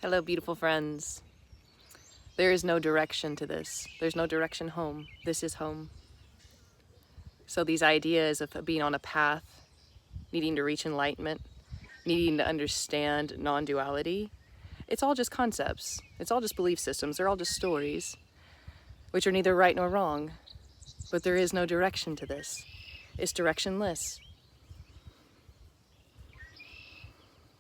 Hello, beautiful friends. There is no direction to this. There's no direction home. This is home. So these ideas of being on a path, needing to reach enlightenment, needing to understand non-duality, it's all just concepts. It's all just belief systems. They're all just stories, which are neither right nor wrong. But there is no direction to this. It's directionless.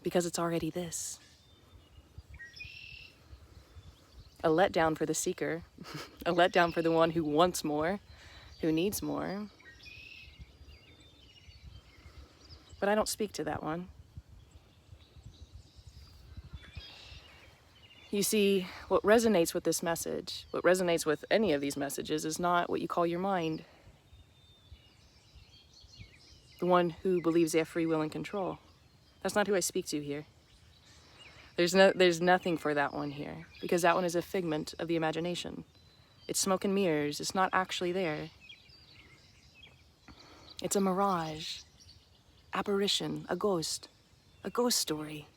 Because it's already this. A letdown for the seeker, a letdown for the one who wants more, who needs more. But I don't speak to that one. You see, what resonates with this message, what resonates with any of these messages, is not what you call your mind. The one who believes they have free will and control. That's not who I speak to here. There's nothing for that one here, because that one is a figment of the imagination. It's smoke and mirrors. It's not actually there. It's a mirage, apparition, a ghost story.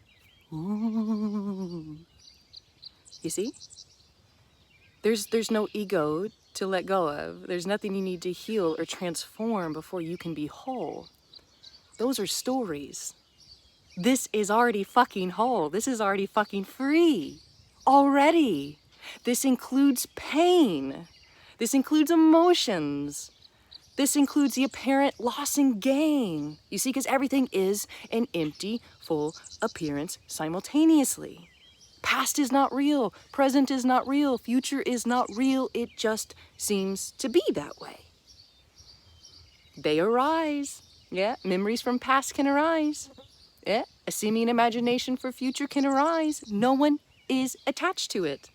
Ooh. You see? There's no ego to let go of. There's nothing you need to heal or transform before you can be whole. Those are stories. This is already fucking whole. This is already fucking free. Already. This includes pain. This includes emotions. This includes the apparent loss and gain. You see, because everything is an empty, full appearance simultaneously. Past is not real. Present is not real. Future is not real. It just seems to be that way. They arise. Yeah, memories from past can arise. Yeah, a seeming imagination for future can arise. No one is attached to it.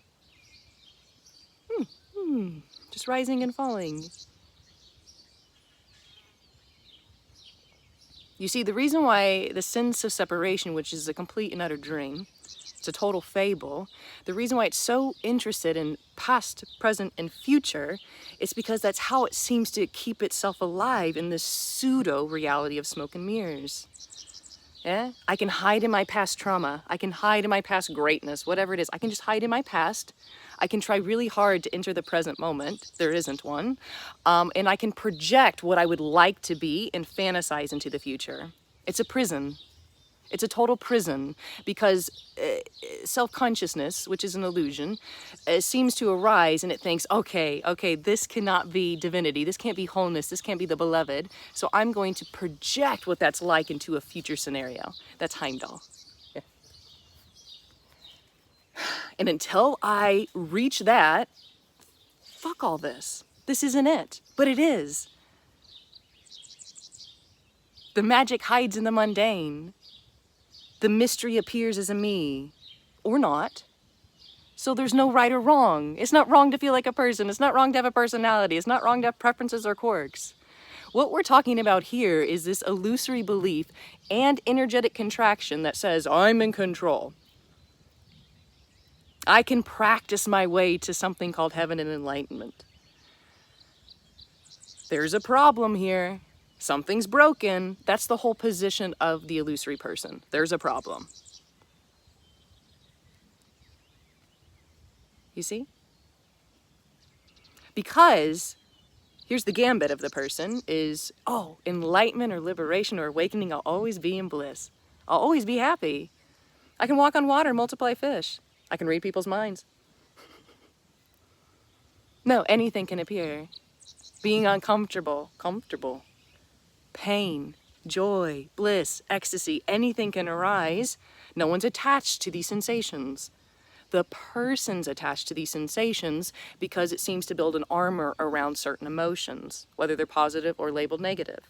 Just rising and falling. You see, the reason why the sense of separation, which is a complete and utter dream, it's a total fable, the reason why it's so interested in past, present, and future is because that's how it seems to keep itself alive in this pseudo-reality of smoke and mirrors. Yeah? I can hide in my past trauma. I can hide in my past greatness, whatever it is. I can just hide in my past. I can try really hard to enter the present moment. There isn't one. And I can project what I would like to be and fantasize into the future. It's a prison. It's a total prison because self-consciousness, which is an illusion, seems to arise and it thinks, okay, this cannot be divinity. This can't be wholeness. This can't be the beloved. So I'm going to project what that's like into a future scenario. That's Heimdall. Yeah. And until I reach that, fuck all this. This isn't it, but it is. The magic hides in the mundane. The mystery appears as a me, or not. So there's no right or wrong. It's not wrong to feel like a person. It's not wrong to have a personality. It's not wrong to have preferences or quirks. What we're talking about here is this illusory belief and energetic contraction that says, I'm in control. I can practice my way to something called heaven and enlightenment. There's a problem here. Something's broken. That's the whole position of the illusory person. There's a problem. You see? Because here's the gambit of the person is, oh, enlightenment or liberation or awakening, I'll always be in bliss. I'll always be happy. I can walk on water and multiply fish. I can read people's minds. No, anything can appear. Being uncomfortable, comfortable. Pain, joy, bliss, ecstasy, anything can arise. No one's attached to these sensations. The person's attached to these sensations because it seems to build an armor around certain emotions, whether they're positive or labeled negative.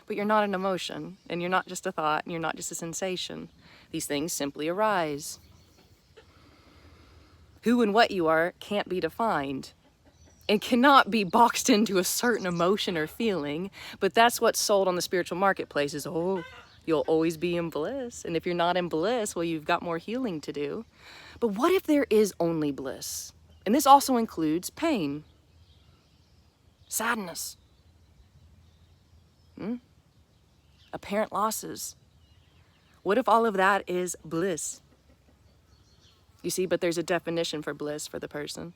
But you're not an emotion, and you're not just a thought, and you're not just a sensation. These things simply arise. Who and what you are can't be defined. And cannot be boxed into a certain emotion or feeling, but that's what's sold on the spiritual marketplace is, oh, you'll always be in bliss. And if you're not in bliss, well, you've got more healing to do. But what if there is only bliss? And this also includes pain, sadness, apparent losses. What if all of that is bliss? You see, but there's a definition for bliss for the person.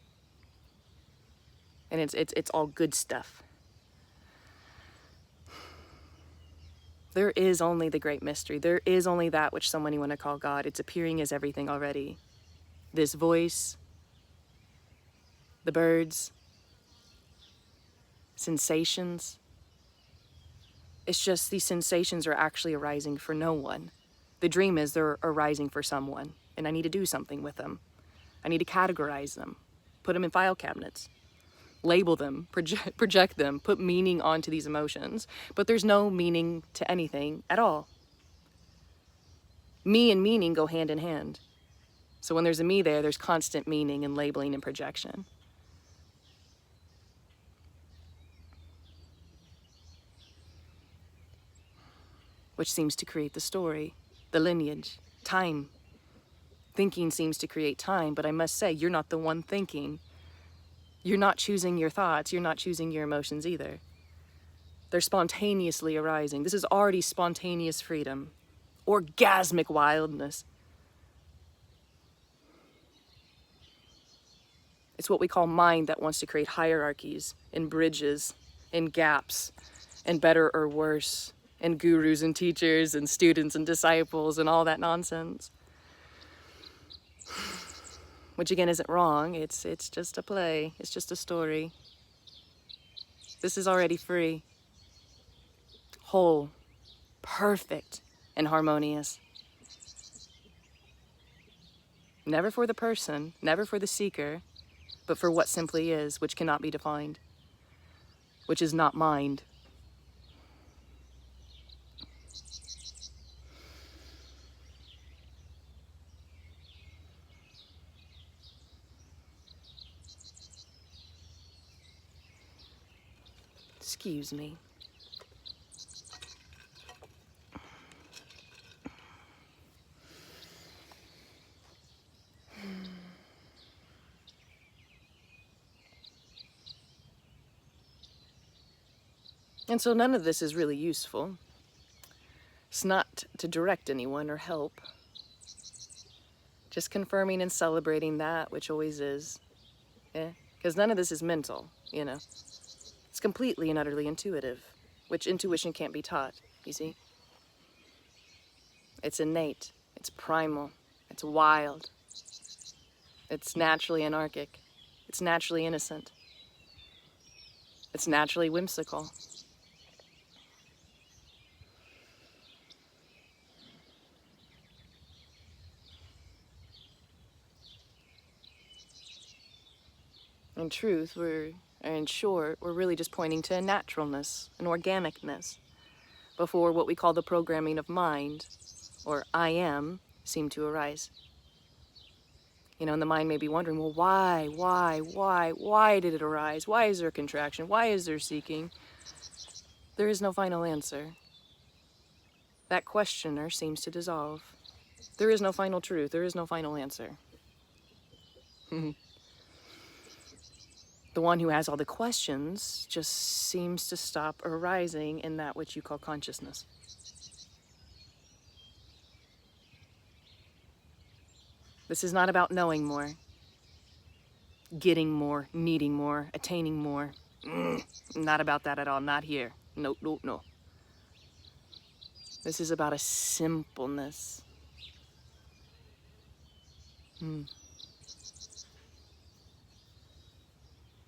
And it's all good stuff. There is only the great mystery. There is only that which so many want to call God. It's appearing as everything already. This voice, the birds, sensations. It's just these sensations are actually arising for no one. The dream is they're arising for someone, and I need to do something with them. I need to categorize them, put them in file cabinets, label them, project them, put meaning onto these emotions. But there's no meaning to anything at all. Me and meaning go hand in hand. So when there's a me there, there's constant meaning and labeling and projection. Which seems to create the story, the lineage, time. Thinking seems to create time, but I must say, you're not the one thinking. You're not choosing your thoughts, you're not choosing your emotions either. They're spontaneously arising. This is already spontaneous freedom, orgasmic wildness. It's what we call mind that wants to create hierarchies and bridges and gaps and better or worse and gurus and teachers and students and disciples and all that nonsense. Which again isn't wrong, it's just a play, it's just a story. This is already free, whole, perfect, and harmonious. Never for the person, never for the seeker, but for what simply is, which cannot be defined, which is not mind. Excuse me. And so none of this is really useful. It's not to direct anyone or help. Just confirming and celebrating that which always is. Yeah? Because none of this is mental, you know. It's completely and utterly intuitive, which intuition can't be taught, you see. It's innate, it's primal, it's wild, it's naturally anarchic, it's naturally innocent, it's naturally whimsical. In truth, in short, we're really just pointing to a naturalness, an organicness, before what we call the programming of mind, or I am, seem to arise. You know, and the mind may be wondering, well, why did it arise? Why is there contraction? Why is there seeking? There is no final answer. That questioner seems to dissolve. There is no final truth. There is no final answer. The one who has all the questions just seems to stop arising in that which you call consciousness. This is not about knowing more, getting more, needing more, attaining more. Not about that at all, not here. No. This is about a simpleness. An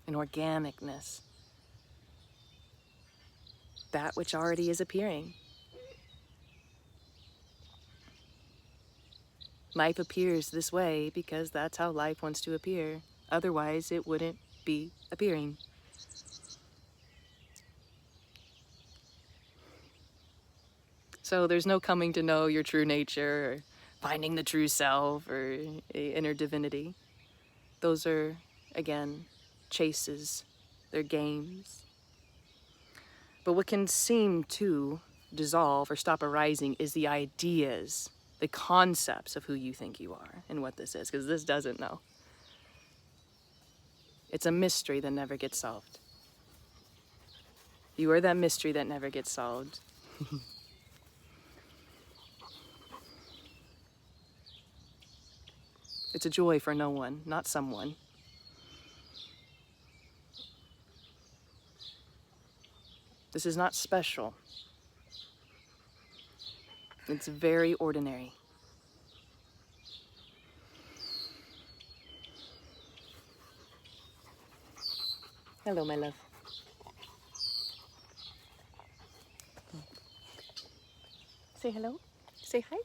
organicness. That which already is appearing. Life appears this way because that's how life wants to appear. Otherwise, it wouldn't be appearing. So there's no coming to know your true nature, or finding the true self, or inner divinity. Those are, again, chases. They're games. But what can seem to dissolve or stop arising is the ideas, the concepts of who you think you are and what this is, because this doesn't know. It's a mystery that never gets solved. You are that mystery that never gets solved. It's a joy for no one, not someone. This is not special. It's very ordinary. Hello, my love. Say hello. Say hi.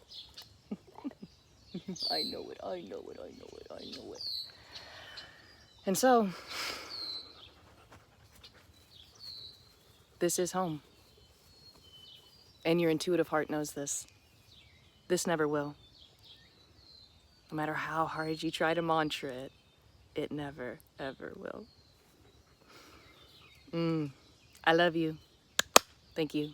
I know it, I know it, I know it, I know it. And so, this is home. And your intuitive heart knows this. This never will. No matter how hard you try to mantra it, it never, ever will. I love you. Thank you.